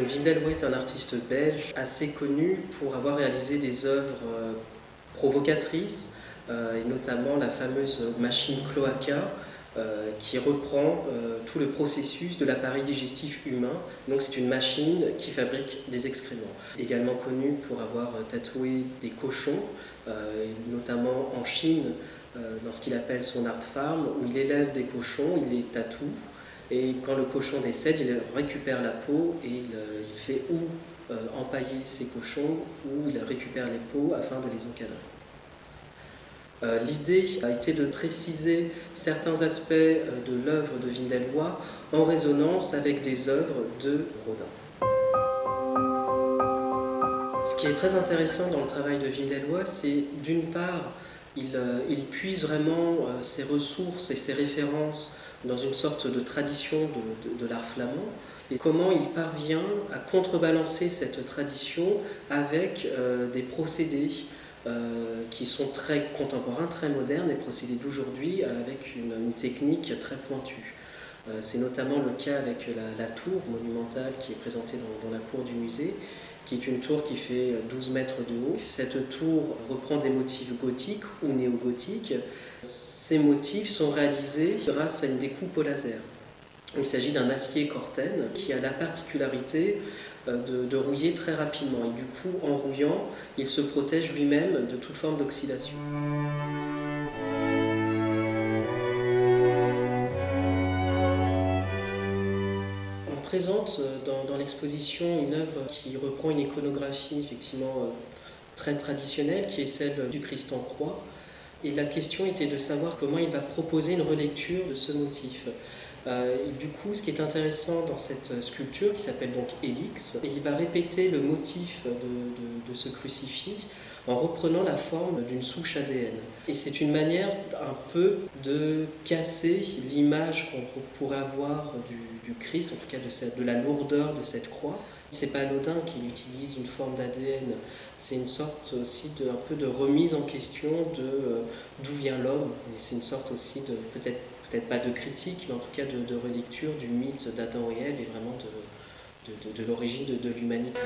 Donc Wim Delvoye est un artiste belge assez connu pour avoir réalisé des œuvres provocatrices, et notamment la fameuse machine cloaca, qui reprend tout le processus de l'appareil digestif humain. Donc c'est une machine qui fabrique des excréments. Également connu pour avoir tatoué des cochons, notamment en Chine, dans ce qu'il appelle son art farm, où il élève des cochons, il les tatoue, et quand le cochon décède, il récupère la peau et il fait ou empailler ses cochons, ou il récupère les peaux afin de les encadrer. L'idée a été de préciser certains aspects de l'œuvre de Wim Delvoye en résonance avec des œuvres de Rodin. Ce qui est très intéressant dans le travail de Wim Delvoye, c'est d'une part, il puise vraiment ses ressources et ses références dans une sorte de tradition de l'art flamand, et comment il parvient à contrebalancer cette tradition avec des procédés qui sont très contemporains, très modernes, des procédés d'aujourd'hui avec une technique très pointue. C'est notamment le cas avec la tour monumentale qui est présentée dans la cour du musée, qui est une tour qui fait 12 mètres de haut. Cette tour reprend des motifs gothiques ou néo-gothiques. Ces motifs sont réalisés grâce à une découpe au laser. Il s'agit d'un acier Corten qui a la particularité de rouiller très rapidement. Et du coup, en rouillant, il se protège lui-même de toute forme d'oxydation. On présente dans l'exposition une œuvre qui reprend une iconographie effectivement très traditionnelle, qui est celle du Christ en croix. Et la question était de savoir comment il va proposer une relecture de ce motif. Et du coup, ce qui est intéressant dans cette sculpture, qui s'appelle donc Hélix, il va répéter le motif de ce crucifix en reprenant la forme d'une souche ADN. Et c'est une manière un peu de casser l'image qu'on pourrait avoir du Christ, en tout cas de la lourdeur de cette croix. C'est pas anodin qu'il utilise une forme d'ADN, c'est une sorte aussi un peu de remise en question d'où vient l'homme, et c'est une sorte aussi de, peut-être pas de critique, mais en tout cas de relecture du mythe d'Adam et Ève et vraiment de l'origine de l'humanité.